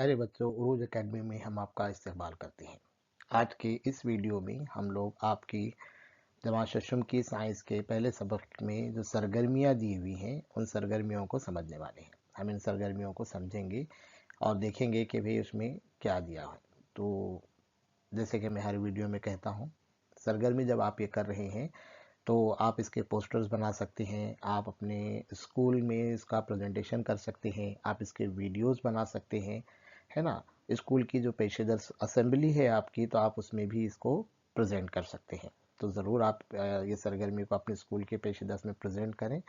प्यारे बच्चों, उरूज एकेडमी में हम आपका इस्तकबाल करते हैं। आज के इस वीडियो में हम लोग आपकी जमात शशम की साइंस के पहले सबक में जो सरगर्मियाँ दी हुई हैं उन सरगर्मियों को समझने वाले हैं। हम इन सरगर्मियों को समझेंगे और देखेंगे कि भाई उसमें क्या दिया है। तो जैसे कि मैं हर वीडियो में कहता हूँ, सरगर्मी जब आप ये कर रहे हैं तो आप इसके पोस्टर्स बना सकते हैं, आप अपने स्कूल में इसका प्रेजेंटेशन कर सकते हैं, आप इसके वीडियोस बना सकते हैं, है ना। स्कूल की जो पेशेवर असेंबली है आपकी, तो आप उसमें भी इसको प्रेजेंट कर सकते हैं। तो ज़रूर आप ये सरगर्मी को अपने स्कूल के पेशेदर्स में प्रेजेंट करें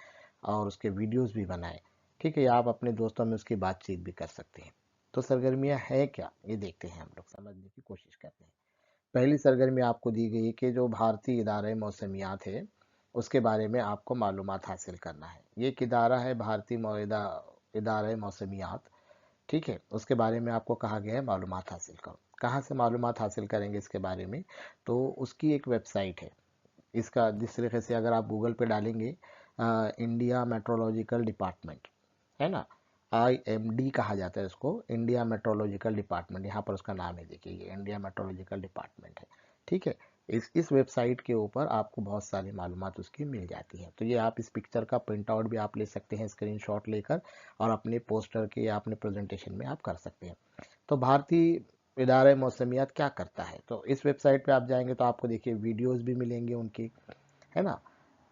और उसके वीडियोस भी बनाएं। ठीक है, या आप अपने दोस्तों में उसकी बातचीत भी कर सकते हैं। तो सरगर्मियाँ है क्या, ये देखते हैं, हम लोग समझने की कोशिश करते हैं। पहली सरगर्मी आपको दी गई कि जो भारतीय इदारे मौसमियात है उसके बारे में आपको मालूमात हासिल करना है। ये एक इदारा है, भारतीय इदारे मौसमियात। ठीक है, उसके बारे में आपको कहा गया है मालूमात हासिल करो। कहाँ से मालूमात हासिल करेंगे इसके बारे में? तो उसकी एक वेबसाइट है। इसका जिस तरीके से अगर आप गूगल पे डालेंगे इंडिया मेट्रोलॉजिकल डिपार्टमेंट, है ना, IMD कहा जाता है इसको, इंडिया मेट्रोलॉजिकल डिपार्टमेंट। यहाँ पर उसका नाम है, देखिए ये इंडिया मेट्रोलॉजिकल डिपार्टमेंट है। ठीक है, इस वेबसाइट के ऊपर आपको बहुत सारी मालूमात उसकी मिल जाती है। तो ये आप इस पिक्चर का प्रिंट आउट भी आप ले सकते हैं स्क्रीनशॉट लेकर, और अपने पोस्टर के या अपने प्रेजेंटेशन में आप कर सकते हैं। तो भारतीय इदारे मौसमियात क्या करता है, तो इस वेबसाइट पे आप जाएंगे तो आपको देखिए वीडियोस भी मिलेंगे उनकी, है ना।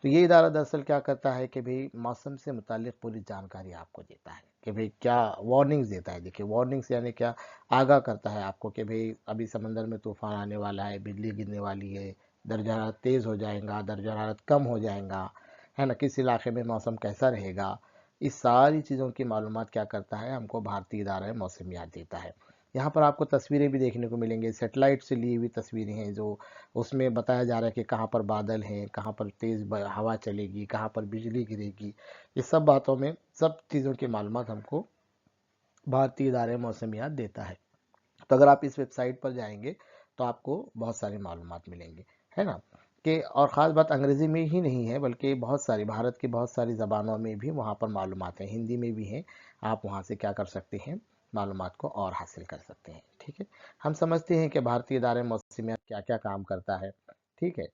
तो ये इदारा दरअसल क्या करता है कि भाई मौसम से मुतालिक पूरी जानकारी आपको देता है कि भाई क्या वार्निंग्स देता है। देखिए वार्निंग्स यानी क्या, आगाह करता है आपको कि भाई अभी समंदर में तूफान आने वाला है, बिजली गिरने वाली है, दर्जा हरारत तेज़ हो जाएगा, दर्जा हरारत कम हो जाएगा, है ना, किस इलाके में मौसम कैसा रहेगा। इस सारी चीज़ों की मालूमात क्या करता है, हमको भारतीय इदारा मौसमियात देता है। यहाँ पर आपको तस्वीरें भी देखने को मिलेंगी, सेटेलाइट से ली हुई तस्वीरें हैं, जो उसमें बताया जा रहा है कि कहाँ पर बादल हैं, कहाँ पर तेज़ हवा चलेगी, कहाँ पर बिजली गिरेगी। ये सब बातों में सब चीज़ों की मालूमात हमको भारतीय इदारे मौसमियात देता है। तो अगर आप इस वेबसाइट पर जाएंगे तो आपको बहुत सारी मालूमात मिलेंगी, है ना। कि और ख़ास बात अंग्रेज़ी में ही नहीं है, बल्कि बहुत सारी भारत की बहुत सारी ज़बानों में भी वहाँ पर मालूमात हैं, हिंदी में भी हैं। आप वहाँ से क्या कर सकते हैं, मालूमात को और हासिल कर सकते हैं। ठीक है, हम समझते हैं कि भारतीय इदारे मौसमियात क्या क्या काम करता है। ठीक है,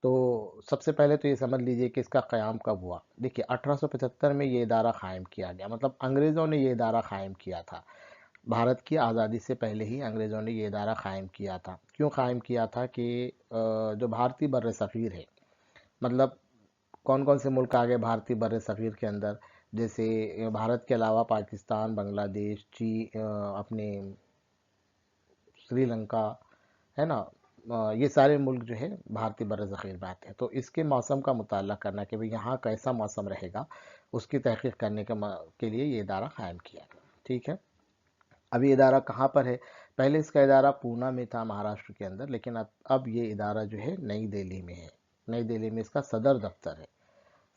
तो सबसे पहले तो ये समझ लीजिए कि इसका क़याम कब हुआ। देखिए 1875 में ये इदारा कायम किया गया, मतलब अंग्रेज़ों ने ये इदारा कायम किया था। भारत की आज़ादी से पहले ही अंग्रेज़ों ने ये इदारा कायम किया था। क्यों कायम किया था कि जो भारतीय बर्र सग़ीर है, मतलब कौन कौन से मुल्क आ गए भारतीय बर्र सग़ीर के अंदर, जैसे भारत के अलावा पाकिस्तान, बांग्लादेश, अपने श्रीलंका, है ना, ये सारे मुल्क जो है भारतीय बर्र सग़ीर में आते हैं। तो इसके मौसम का मुताला करना कि भाई यहाँ कैसा मौसम रहेगा, उसकी तहक़ीक़ करने के लिए ये इदारा कायम किया गया। ठीक है, अभी इदारा कहाँ पर है? पहले इसका इदारा पूना में था, महाराष्ट्र के अंदर, लेकिन अब ये इदारा जो है नई दिल्ली में है। नई दिल्ली में इसका सदर दफ्तर है।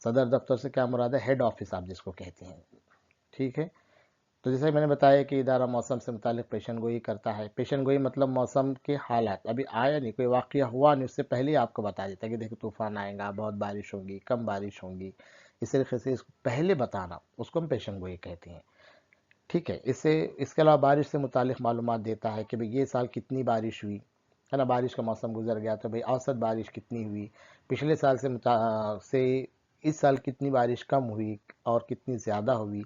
सदर दफ्तर से क्या मुराद है, हेड ऑफिस आप जिसको कहते हैं। ठीक है, तो जैसे मैंने बताया कि इदारा मौसम से मुतालिक पेशन गोई करता है। पेशन गोई मतलब मौसम के हालात अभी आया नहीं, कोई वाक़या हुआ नहीं, उससे पहले ही आपको बता देता है कि देखो तूफ़ान आएगा, बहुत बारिश होगी, कम बारिश होगी। इस तरीके से इसको पहले बताना, उसको हम पेशन गोई कहते हैं। ठीक है, इसके अलावा बारिश से मुतालिक मालूमात देता है कि भाई ये साल कितनी बारिश हुई, है ना। बारिश का मौसम गुजर गया तो भाई औसत बारिश कितनी हुई, पिछले साल से इस साल कितनी बारिश कम हुई और कितनी ज़्यादा हुई।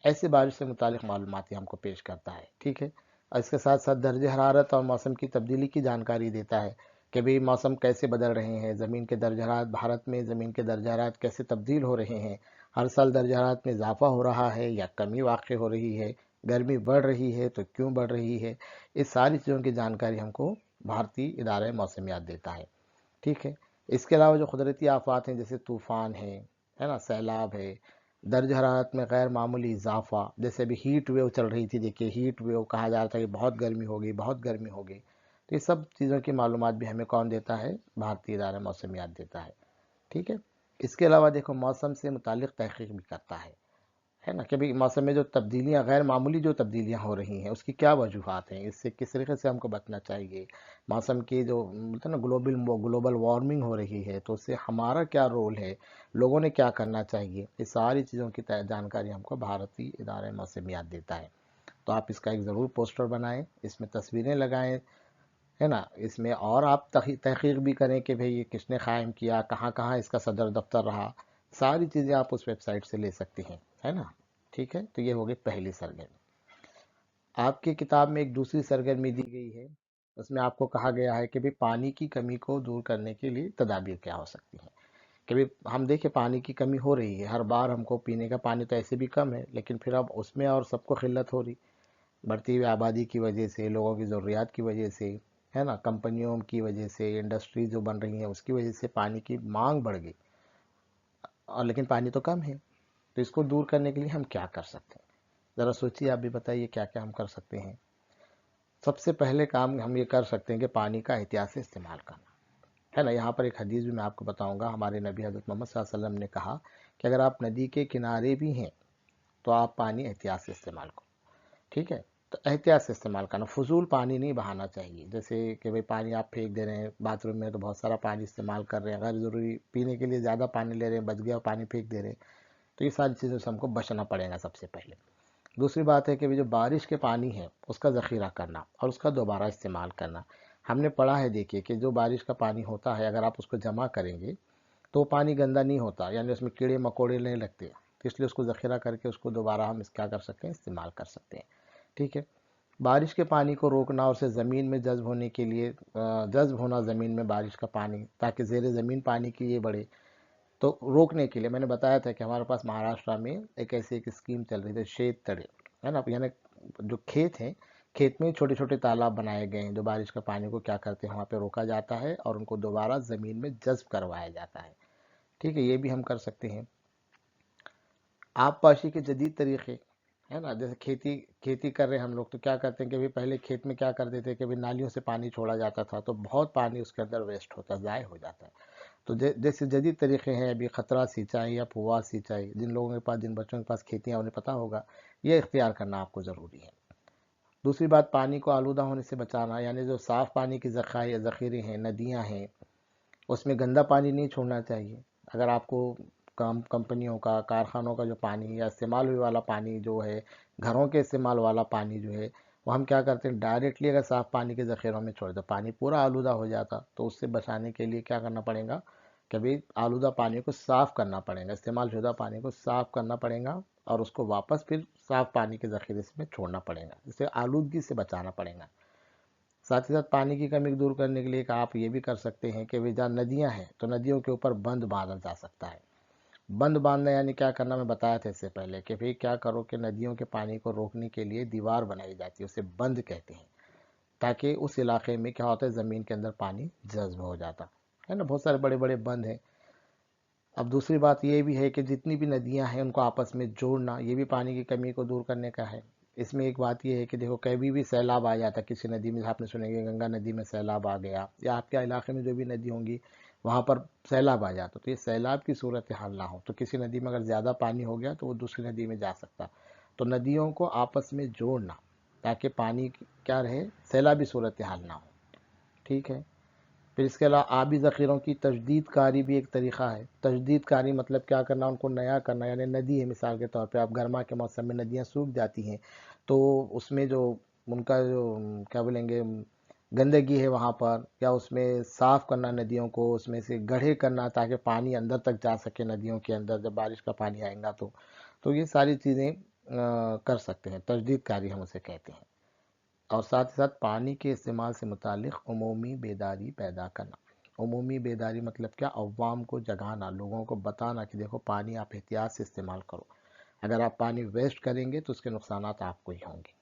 ऐसे बारिश से मुतालिक मालूमात ये हमको पेश करता है। ठीक है, और इसके साथ साथ दर्ज हरारत और मौसम की तब्दीली की जानकारी देता है कि भाई मौसम कैसे बदल रहे हैं, ज़मीन के दर्ज हरारत, भारत में ज़मीन के दर्ज हरारत कैसे तब्दील हो रहे हैं, हर साल दर्ज हरारत में इजाफा हो रहा है या कमी वाक़ई हो रही है, गर्मी बढ़ रही है तो क्यों बढ़ रही है। इस सारी चीज़ों की जानकारी हमको भारतीय इदारा मौसमियात देता है। ठीक है, इसके अलावा जो कुदरती आफात हैं, जैसे तूफ़ान है ना, सैलाब है, दर्ज हरारत में गैर मामूली इजाफा, जैसे अभी हीट वेव चल रही थी, देखिए हीट वेव कहा जा रहा था कि बहुत गर्मी हो गई, बहुत गर्मी हो गई। तो ये सब चीज़ों की मालूमात भी हमें कौन देता है, भारतीय इदारा मौसमियात देता है। ठीक है, इसके अलावा देखो मौसम से मुतालिक तहक़ीक़ भी करता है ना, कि भाई मौसम में जो तब्दीलियाँ, गैर मामूली जो तब्दीलियाँ हो रही हैं, उसकी क्या वजूहात हैं, इससे किस तरीके से हमको बचना चाहिए। मौसम की जो बोलते हैं ना ग्लोबल वार्मिंग हो रही है, तो उससे हमारा क्या रोल है, लोगों ने क्या करना चाहिए। ये सारी चीज़ों की जानकारी हमको भारतीय इदारा मौसमियात देता है। तो आप इसका एक ज़रूर पोस्टर बनाएं, इसमें तस्वीरें लगाएं, है ना। इसमें और आप तहकीक भी करें कि भाई ये किसने क़ायम किया, कहाँ कहाँ इसका सदर दफ्तर रहा, सारी चीज़ें आप उस वेबसाइट से ले सकते हैं, है ना। ठीक है, तो ये हो गई पहली सरगर्मी। आपकी किताब में एक दूसरी सरगर्मी दी गई है, उसमें आपको कहा गया है कि भाई पानी की कमी को दूर करने के लिए तदाबीर क्या हो सकती हैं। कि भाई हम देखें पानी की कमी हो रही है, हर बार हमको पीने का पानी तो ऐसे भी कम है, लेकिन फिर अब उसमें और सबको किल्लत हो रही, बढ़ती हुई आबादी की वजह से, लोगों की ज़रूरियात की वजह से, है ना, कंपनियों की वजह से, इंडस्ट्री जो बन रही हैं उसकी वजह से पानी की मांग बढ़ गई, और लेकिन पानी तो कम है। तो इसको दूर करने के लिए हम क्या कर सकते हैं, ज़रा सोचिए, आप भी बताइए क्या क्या हम कर सकते हैं। सबसे पहले काम हम ये कर सकते हैं कि पानी का एहतियात से इस्तेमाल करना, है ना। यहाँ पर एक हदीस भी मैं आपको बताऊंगा, हमारे नबी हज़रत मोहम्मद सल्लल्लाहु अलैहि वसल्लम ने कहा कि अगर आप नदी के किनारे भी हैं तो आप पानी एहतियात से इस्तेमाल करो, ठीक है। तो एहतियात से इस्तेमाल करना, फजूल पानी नहीं बहाना चाहिए, जैसे कि भाई पानी आप फेंक दे रहे हैं बाथरूम में, तो बहुत सारा पानी इस्तेमाल कर रहे हैं, गैर ज़रूरी पीने के लिए ज़्यादा पानी ले रहे हैं, बच गया पानी फेंक दे रहे हैं। तो ये सारी चीज़ों से हमको बचना पड़ेगा सबसे पहले। दूसरी बात है कि जो बारिश के पानी है उसका ज़ख़ीरा करना और उसका दोबारा इस्तेमाल करना। हमने पढ़ा है, देखिए, कि जो बारिश का पानी होता है अगर आप उसको जमा करेंगे तो वो पानी गंदा नहीं होता, यानी उसमें कीड़े मकोड़े नहीं लगते, तो इसलिए उसको ज़ख़ीरा करके उसको दोबारा हम क्या कर सकते हैं, इस्तेमाल कर सकते हैं, ठीक है। बारिश के पानी को रोकना और उसे ज़मीन में जज्ब होने के लिए, जज्ब होना ज़मीन में बारिश का पानी, ताकि ज़ेर ज़मीन पानी की ये बढ़े, तो रोकने के लिए मैंने बताया था कि हमारे पास महाराष्ट्र में एक ऐसी एक स्कीम चल रही थी, शेत तड़े, है ना। यानी जो खेत हैं, खेत में छोटे छोटे तालाब बनाए गए हैं, जो बारिश का पानी को क्या करते हैं, वहाँ पे रोका जाता है और उनको दोबारा ज़मीन में जज्ब करवाया जाता है, ठीक है। ये भी हम कर सकते हैं। आबपाशी के जदीद तरीके, है ना, जैसे खेती खेती कर रहे हैं हम लोग, तो क्या करते हैं कि भाई पहले खेत में क्या करते थे कि भाई नालियों से पानी छोड़ा जाता था, तो बहुत पानी उसके अंदर वेस्ट होता, ज़ाय हो जाता है। तो जैसे जदीद तरीके हैं अभी खतरा सिंचाई या फुव्वार सिंचाई, जिन लोगों के पास, जिन बच्चों के पास खेतियाँ, उन्हें पता होगा, ये इख्तियार करना आपको ज़रूरी है। दूसरी बात, पानी को आलूदा होने से बचाना, यानी जो साफ़ पानी की ज़ख़ीरे हैं, नदियाँ हैं, उसमें गंदा पानी नहीं छोड़ना चाहिए। अगर आपको कंपनियों का, कारखानों का जो पानी या इस्तेमाल हुए वाला पानी जो है, घरों के इस्तेमाल वाला पानी जो है, वो हम क्या करते हैं, डायरेक्टली अगर साफ़ पानी के ज़ख़ीरों में छोड़ दो, पानी पूरा आलूदा हो जाता। तो उससे बचाने के लिए क्या करना पड़ेगा, कभी आलूदा पानी को साफ़ करना पड़ेगा, इस्तेमाल शुदा पानी को साफ़ करना पड़ेगा और उसको वापस फिर साफ़ पानी के ज़ख़ीरे में छोड़ना पड़ेगा, जिससे आलूदगी से बचाना पड़ेगा। साथ ही साथ पानी की कमी दूर करने के लिए आप ये भी कर सकते हैं कि जहाँ नदियाँ हैं तो नदियों के ऊपर बंद बांधा जा सकता है। बंद बांधना यानी क्या करना, मैं बताया था इससे पहले कि भाई क्या करो कि नदियों के पानी को रोकने के लिए दीवार बनाई जाती है, उसे बंद कहते हैं, ताकि उस इलाके में क्या होता है, ज़मीन के अंदर पानी जज्ब हो जाता है ना। बहुत सारे बड़े बड़े बंद हैं। अब दूसरी बात ये भी है कि जितनी भी नदियां हैं उनको आपस में जोड़ना, ये भी पानी की कमी को दूर करने का है। इसमें एक बात ये है कि देखो, कभी भी सैलाब आ जाता किसी नदी में, आपने सुनेंगे गंगा नदी में सैलाब आ गया, या आपके इलाके में जो भी नदी होंगी वहाँ पर सैलाब आ जाता, तो ये सैलाब की सूरत हाल ना हो, तो किसी नदी में अगर ज़्यादा पानी हो गया तो वो दूसरी नदी में जा सकता। तो नदियों को आपस में जोड़ना ताकि पानी क्या रहे, सैलाबी सूरत हाल ना हो, ठीक है। फिर इसके अलावा आबी ज़ख़ीरों की तजदीद कारी भी एक तरीक़ा है। तजदीद कारी मतलब क्या करना, उनको नया करना, यानी नदी है मिसाल के तौर पे, आप गर्मा के मौसम में नदियाँ सूख जाती हैं, तो उसमें जो उनका जो क्या बोलेंगे, गंदगी है वहाँ पर, या उसमें साफ़ करना नदियों को, उसमें से गड्ढे करना ताकि पानी अंदर तक जा सके नदियों के अंदर, जब बारिश का पानी आएगा तो ये सारी चीज़ें कर सकते हैं, तजदीद कारी हम उसे कहते हैं। और साथ ही साथ पानी के इस्तेमाल से मुतालिक उमूमी बेदारी पैदा करना। उमूमी बेदारी मतलब क्या, अवाम को जगाना, लोगों को बताना कि देखो पानी आप एहतियात से इस्तेमाल करो, अगर आप पानी वेस्ट करेंगे तो उसके नुकसान आपको ही होंगे।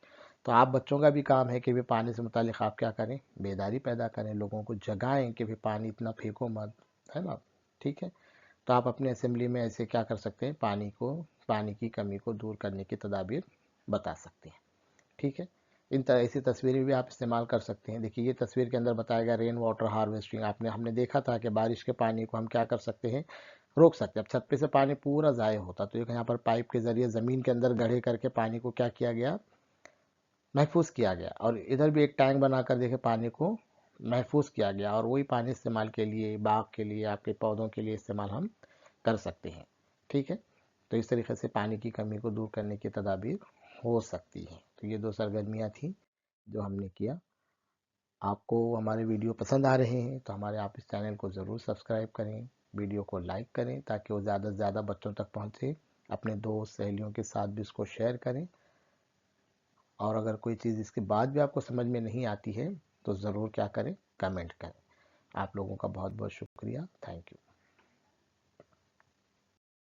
तो आप बच्चों का भी काम है कि भी पानी से मुतालिक आप क्या करें, बेदारी पैदा करें, लोगों को जगाएं कि भी पानी इतना फेंको मत, है ना, ठीक है। तो आप अपने असेंबली में ऐसे क्या कर सकते हैं, पानी की कमी को दूर करने की तदाबीर बता सकते हैं, ठीक है। इन ऐसी तस्वीरें भी आप इस्तेमाल कर सकते हैं। देखिए, ये तस्वीर के अंदर बताया गया रेन वाटर हार्वेस्टिंग, हमने देखा था कि बारिश के पानी को हम क्या कर सकते हैं, रोक सकते हैं। अब छत पे से पानी पूरा ज़ाय होता, तो एक यहाँ पर पाइप के ज़रिए ज़मीन के अंदर गड्ढे करके पानी को क्या किया गया, महफूज किया गया, और इधर भी एक टैंक बनाकर देखे पानी को महफूज किया गया, और वही पानी इस्तेमाल के लिए, बाग के लिए, आपके पौधों के लिए इस्तेमाल हम कर सकते हैं, ठीक है। तो इस तरीके से पानी की कमी को दूर करने की तदाबीर हो सकती हैं। तो ये 2 सरगर्मियाँ थी जो हमने किया। आपको हमारे वीडियो पसंद आ रहे हैं तो हमारे आप इस चैनल को ज़रूर सब्सक्राइब करें, वीडियो को लाइक करें ताकि वो ज़्यादा से ज़्यादा बच्चों तक पहुँचे। अपने दोस्त सहेलियों के साथ भी इसको शेयर करें। और अगर कोई चीज़ इसके बाद भी आपको समझ में नहीं आती है तो ज़रूर क्या करें, कमेंट करें। आप लोगों का बहुत बहुत शुक्रिया। Thank you.